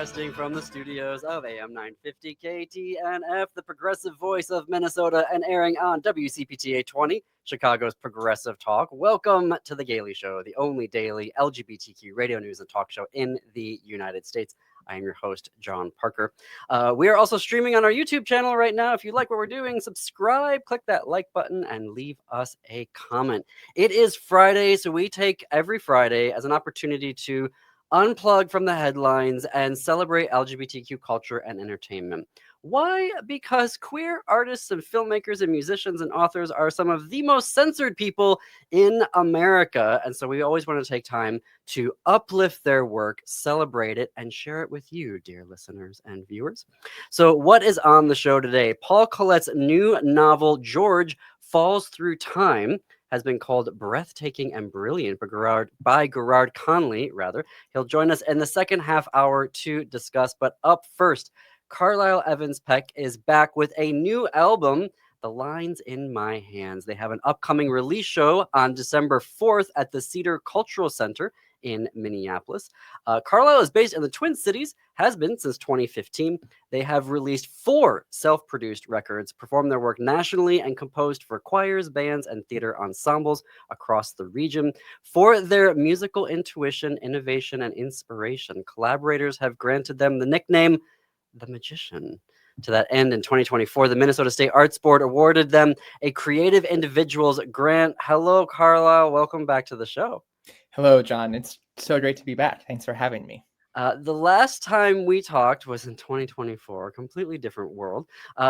broadcasting from the studios of AM 950 KTNF, the progressive voice of Minnesota, and airing on WCPT 820, Chicago's Progressive Talk. Welcome to The Gaily Show, the only daily LGBTQ radio news and talk show in the United States. I am your host, John Parker. We are also streaming on our YouTube channel right now. If you like what we're doing, subscribe, click that like button, and leave us a comment. It is Friday, so we take every Friday as an opportunity to unplug from the headlines and celebrate LGBTQ culture and entertainment. Why? Because queer artists and filmmakers and musicians and authors are some of the most censored people in America. And so we always want to take time to uplift their work, celebrate it, and share it with you, dear listeners and viewers. So what is on the show today? Paul Collette's new novel, George Falls Through Time, has been called breathtaking and brilliant by Gerard Conley, rather. He'll join us in the second half hour to discuss. But up first, Carlisle Evans Peck is back with a new album, The Lines in My Hands. They have an upcoming release show on December 4th at the Cedar Cultural Center in Minneapolis. Carlisle is based in the Twin Cities, has been since 2015. They have released 4 self-produced records, performed their work nationally, and composed for choirs, bands, and theater ensembles across the region. For their musical intuition, innovation, and inspiration, collaborators have granted them the nickname The Magician. To that end, in 2024, the Minnesota State Arts Board awarded them a Creative Individuals Grant. Hello, Carlisle. Welcome back to the show. Hello, John. It's so great to be back. Thanks for having me. The last time we talked was in 2024, a completely different world.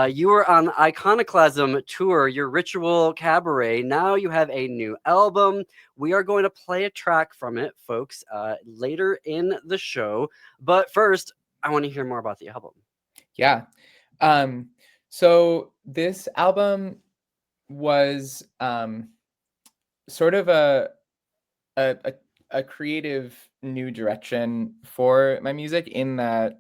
You were on Iconoclasm tour, your Ritual Cabaret. Now you have a new album. We are going to play a track from it, folks, later in the show. But first, I want to hear more about the album. Yeah. So this album was sort of a creative new direction for my music, in that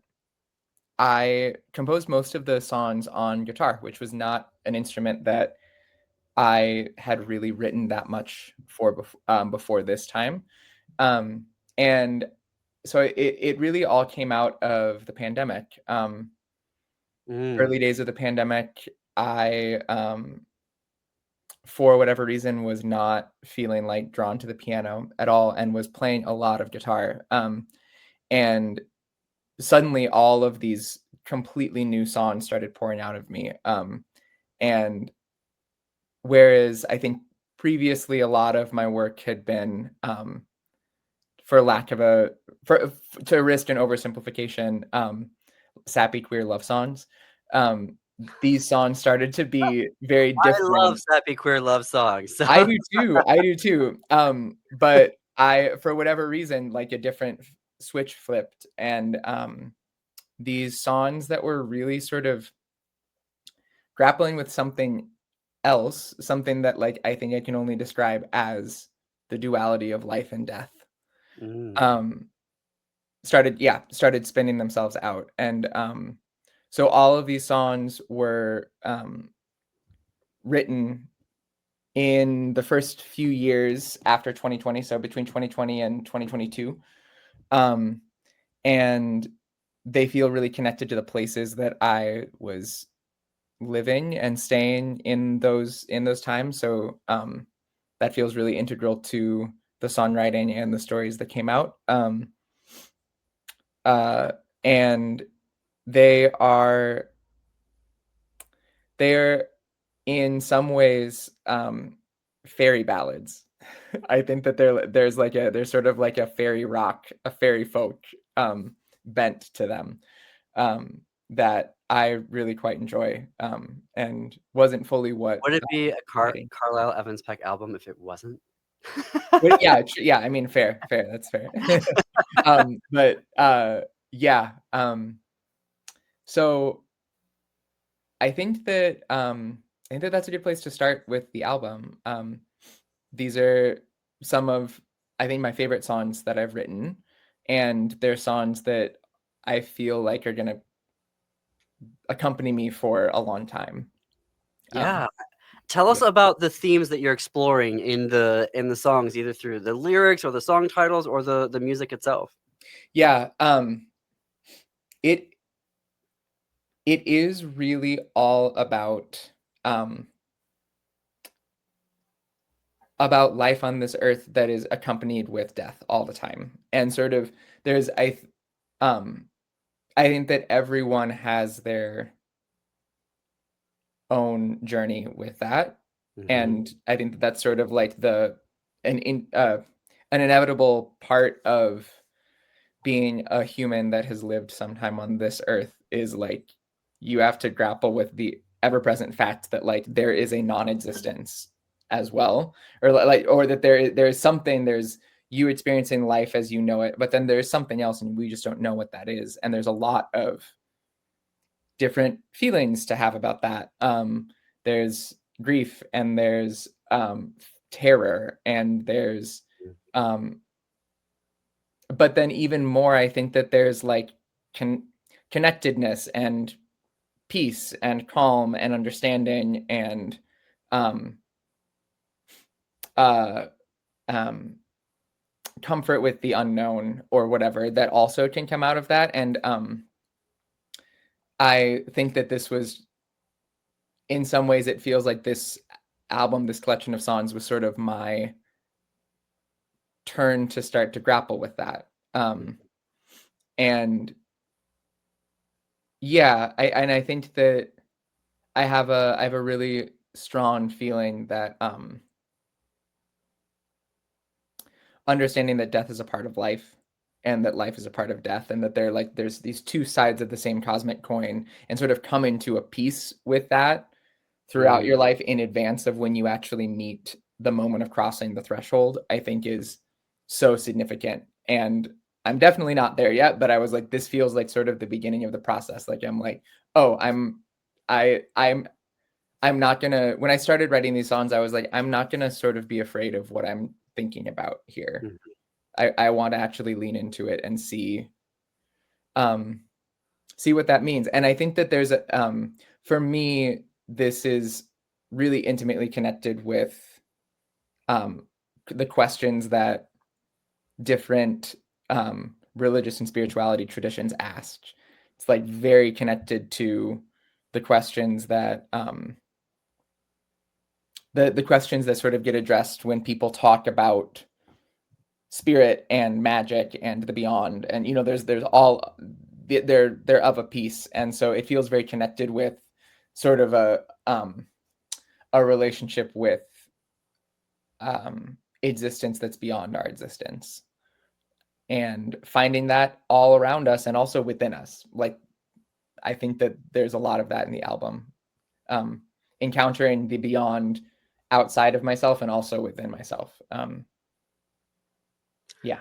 I composed most of the songs on guitar, which was not an instrument that I had really written that much for before this time. And so it really all came out of the pandemic. Early days of the pandemic, I for whatever reason was not feeling like drawn to the piano at all, and was playing a lot of guitar. And suddenly all of these completely new songs started pouring out of me. And whereas I think previously a lot of my work had been, to risk an oversimplification, sappy queer love songs, these songs started to be very different. I love sappy queer love songs. So. I do too. But I, for whatever reason, like a different switch flipped, and these songs that were really sort of grappling with something else, something that, like, I think I can only describe as the duality of life and death, started spinning themselves out. And so all of these songs were written in the first few years after 2020, so between 2020 and 2022. And they feel really connected to the places that I was living and staying in those times. So that feels really integral to the songwriting and the stories that came out. And they're in some ways fairy ballads. I think that there's sort of like a fairy rock, a fairy folk bent to them that I really quite enjoy, and wasn't fully what. Would it be a Carlisle Evans Peck album if it wasn't? Yeah. I mean, fair. That's fair. Yeah. So I think that that's a good place to start with the album. These are some of, I think, my favorite songs that I've written, and they're songs that I feel like are going to accompany me for a long time. Yeah. Tell us about the themes that you're exploring in the songs, either through the lyrics or the song titles or the music itself. Yeah. it it is really all about life on this earth that is accompanied with death all the time. And sort of there's I think that everyone has their own journey with that. And I think that that's sort of like an inevitable part of being a human that has lived sometime on this earth, is like you have to grapple with the ever-present fact that like there is a non-existence as well, or that there's something, there's you experiencing life as you know it, but then there's something else and we just don't know what that is. And there's a lot of different feelings to have about that. There's grief, and there's terror, and there's but then even more, I think that there's like connectedness and peace and calm and understanding and uh, um, comfort with the unknown or whatever that also can come out of that. And I think that this was, in some ways, it feels like this album, this collection of songs, was sort of my turn to start to grapple with that. And yeah, I think that I have a really strong feeling that understanding that death is a part of life, and that life is a part of death, and that there's these two sides of the same cosmic coin, and sort of coming to a peace with that throughout your life in advance of when you actually meet the moment of crossing the threshold, I think is so significant. And I'm definitely not there yet, but I was like, this feels like sort of the beginning of the process. Like I'm like, oh, I'm not gonna, when I started writing these songs, I was like, I'm not gonna sort of be afraid of what I'm thinking about here. I want to actually lean into it and see what that means. And I think that there's for me, this is really intimately connected with the questions that different religious and spirituality traditions asked. It's like very connected to the questions that the questions that sort of get addressed when people talk about spirit and magic and the beyond. And there's all they're of a piece, and so it feels very connected with sort of a relationship with existence that's beyond our existence, and finding that all around us and also within us. Like I think that there's a lot of that in the album, encountering the beyond outside of myself and also within myself. Yeah.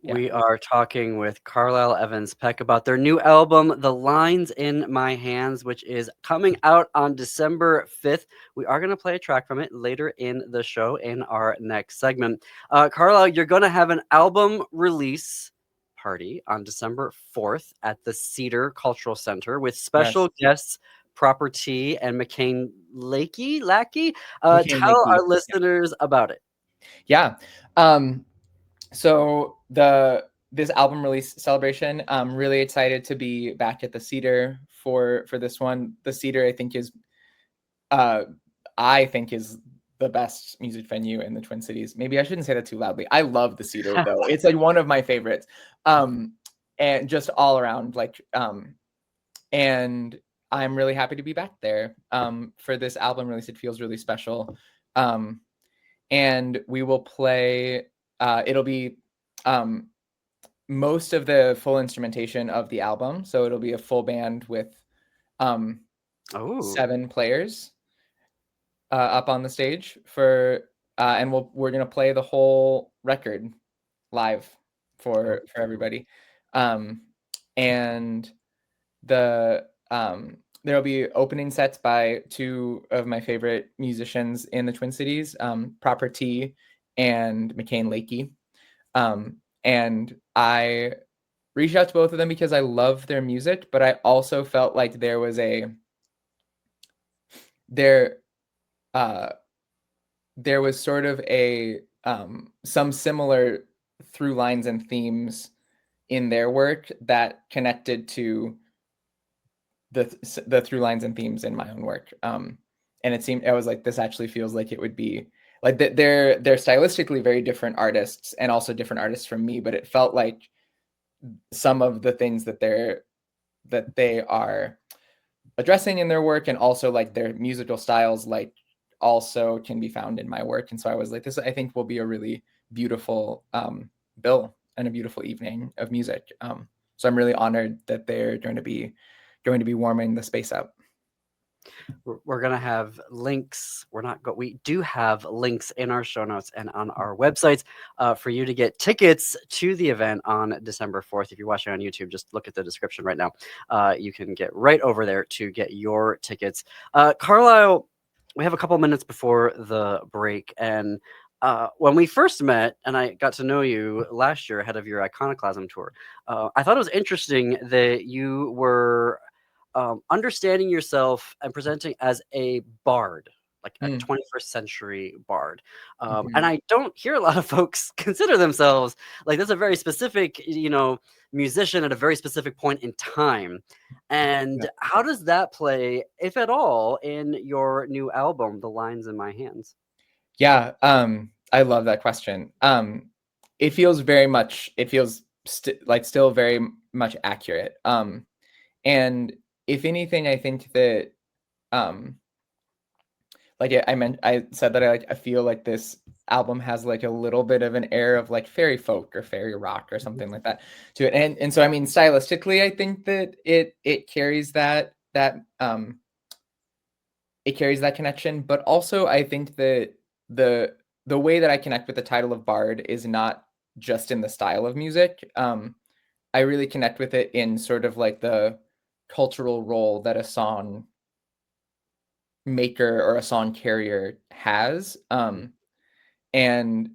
We are talking with Carlisle Evans Peck about their new album, The Lines in My Hands, which is coming out on December 5th. We are going to play a track from it later in the show in our next segment. Carlisle, you're going to have an album release party on December 4th at the Cedar Cultural Center with special guests Proper T and McCain Lackey. Tell our listeners about it. Yeah. So this album release celebration, I'm really excited to be back at the Cedar for this one. The Cedar, I think is the best music venue in the Twin Cities. Maybe I shouldn't say that too loudly. I love the Cedar though. It's like one of my favorites. And just all around, like and I'm really happy to be back there for this album release. It feels really special. And we will play it'll be most of the full instrumentation of the album. So it'll be a full band with 7 players up on the stage and we're gonna play the whole record live for everybody. And there'll be opening sets by 2 of my favorite musicians in the Twin Cities, Proper T and McCain Lackey. And I reached out to both of them because I love their music, but I also felt like there was sort of some similar through lines and themes in their work that connected to the through lines and themes in my own work. And I was like, this actually feels like it would be like they're stylistically very different artists and also different artists from me, but it felt like some of the things that they are addressing in their work and also like their musical styles like also can be found in my work. And so I was like, this I think will be a really beautiful bill and a beautiful evening of music. So I'm really honored that they're going to be warming the space up. We're going to have links. We do have links in our show notes and on our websites for you to get tickets to the event on December 4th. If you're watching on YouTube, just look at the description right now. You can get right over there to get your tickets. Carlisle, we have a couple minutes before the break, and when we first met and I got to know you last year ahead of your Iconoclasm tour, I thought it was interesting that you were understanding yourself and presenting as a bard, like a 21st century bard. And I don't hear a lot of folks consider themselves like that's a very specific, musician at a very specific point in time. And Yeah. how does that play, if at all, in your new album, The Lines in My Hands? Yeah, I love that question. It feels still very much accurate. And if anything, I think that, like I said that I feel like this album has like a little bit of an air of like fairy folk or fairy rock or something like that to it. And so I mean stylistically, I think that it carries that connection, but also I think that the way that I connect with the title of Bard is not just in the style of music. I really connect with it in sort of like the cultural role that a song maker or a song carrier has. And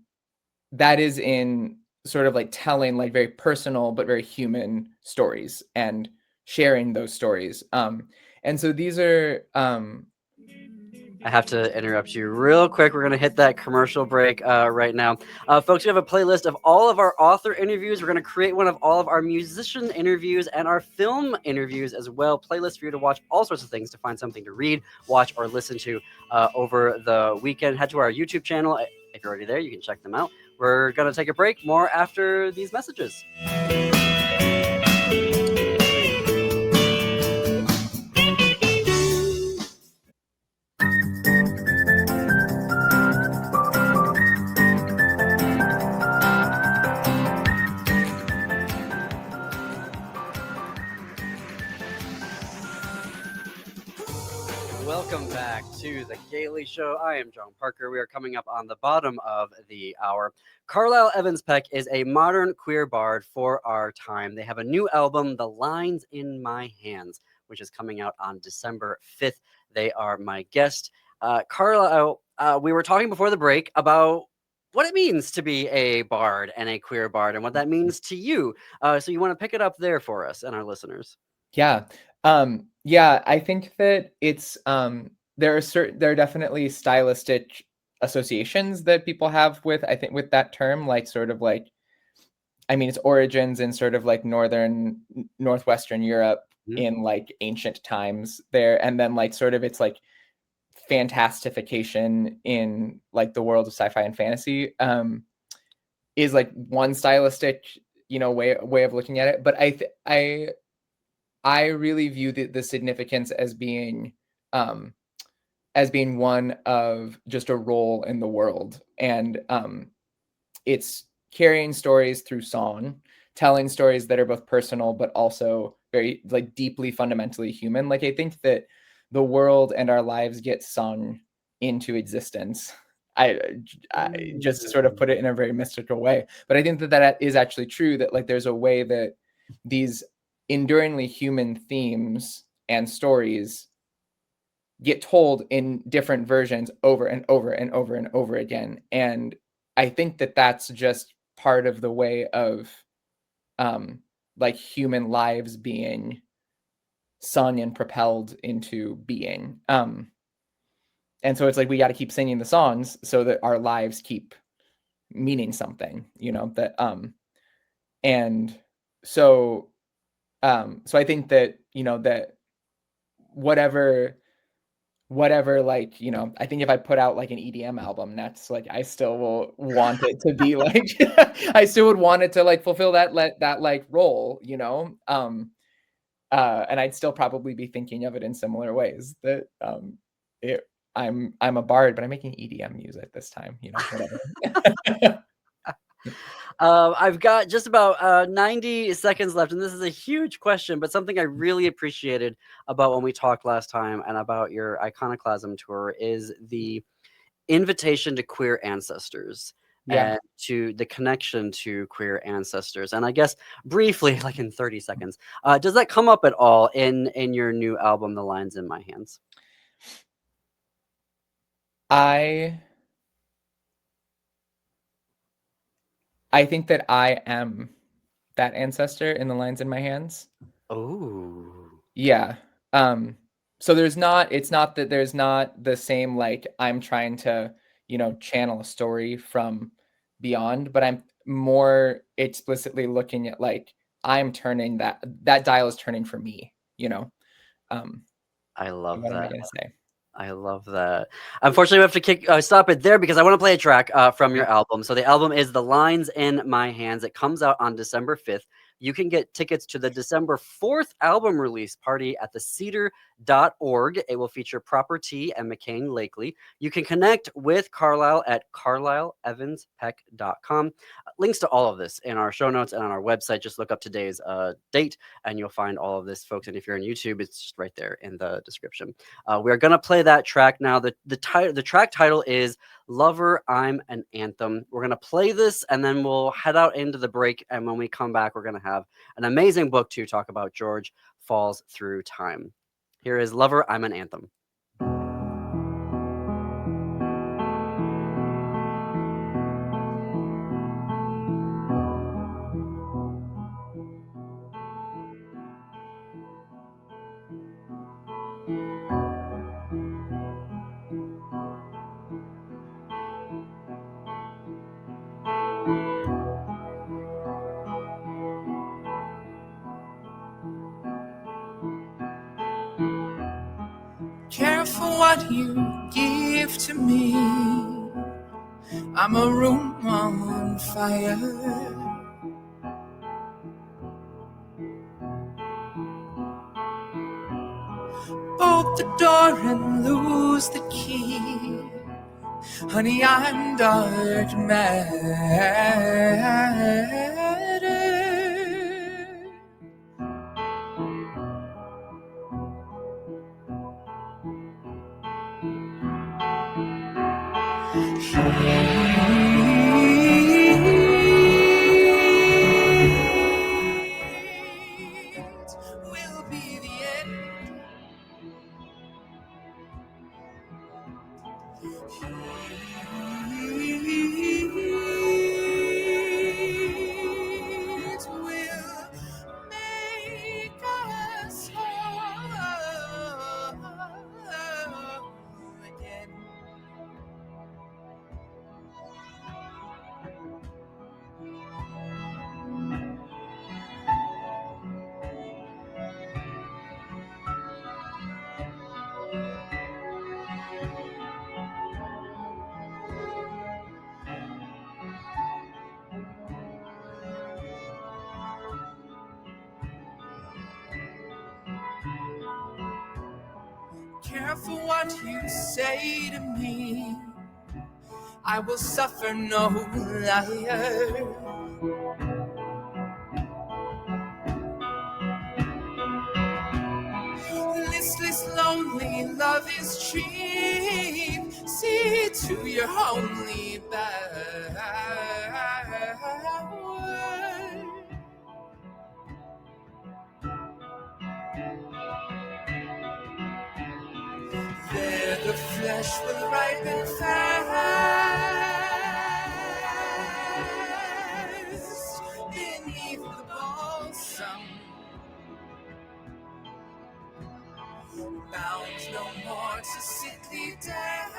that is in sort of like telling like very personal but very human stories and sharing those stories. And so these are I have to interrupt you real quick. We're going to hit that commercial break right now. Folks, we have a playlist of all of our author interviews. We're going to create one of all of our musician interviews and our film interviews as well. Playlist for you to watch all sorts of things, to find something to read, watch, or listen to over the weekend. Head to our YouTube channel. If you're already there, you can check them out. We're going to take a break. More after these messages. Welcome back to The Gailey Show. I am John Parker. We are coming up on the bottom of the hour. Carlisle Evans Peck is a modern queer bard for our time. They have a new album, The Lines in My Hands, which is coming out on December 5th. They are my guest. Carlisle, we were talking before the break about what it means to be a bard and a queer bard and what that means to you. So you want to pick it up there for us and our listeners? Yeah. Yeah, I think that it's there are definitely stylistic associations that people have with with that term, like sort of like I mean its origins in sort of like northwestern Europe in like ancient times there, and then like sort of it's like fantastification in like the world of sci-fi and fantasy is like one stylistic way of looking at it. But I really view the significance as being one of just a role in the world, and it's carrying stories through song, telling stories that are both personal but also very like deeply fundamentally human. Like I think that the world and our lives get sung into existence. I just to sort of put it in a very mystical way, but I think that is actually true, that like there's a way that these enduringly human themes and stories get told in different versions over and over and over and over again. And I think that that's just part of the way of like human lives being sung and propelled into being. And so it's like we got to keep singing the songs so that our lives keep meaning something, that and so so I think that, that whatever like, I think if I put out like an EDM album, that's like I still will want it to be like I still would want it to like fulfill that like role, and I'd still probably be thinking of it in similar ways that it, I'm a bard, but I'm making EDM music this time, whatever. I've got just about 90 seconds left, and this is a huge question, but something I really appreciated about when we talked last time and about your Iconoclasm tour is the invitation to queer ancestors Yeah. and to the connection to queer ancestors. And I guess briefly, like in 30 seconds, does that come up at all in your new album, The Lines in My Hands? I think that I am that ancestor in The Lines in My Hands. Oh, Yeah. So it's not that there's not the same like I'm trying to, channel a story from beyond, but I'm more explicitly looking at like I'm turning that dial is turning for me, Um, I love what am I that. gonna say? I love that. Unfortunately, we have to stop it there because I want to play a track from your Yeah. album. So the album is The Lines in My Hands. It comes out on December 5th. You can get tickets to the December 4th album release party at thecedar.org. It will feature Proper T and McCain Lakely. You can connect with Carlisle at carlileevanspeck.com. Links to all of this in our show notes and on our website. Just look up today's date and you'll find all of this, folks. And if you're on YouTube, it's just right there in the description. We're gonna play that track now. The track title is "Lover, I'm an Anthem." We're gonna play this, and then we'll head out into the break. And when we come back, we're gonna have an amazing book to talk about. George Falls Through Time. Here is "Lover, I'm an Anthem." Careful what you give to me. I'm a room on fire. Bolt the door and lose the key. Honey, I'm dark matter. Will be the end. It will make us whole again. Careful what you say to me. I will suffer no liar. Listless, lonely, love is cheap. See to your only bad. There the flesh will ripen fast beneath the balsam. Bound no more to sickly death.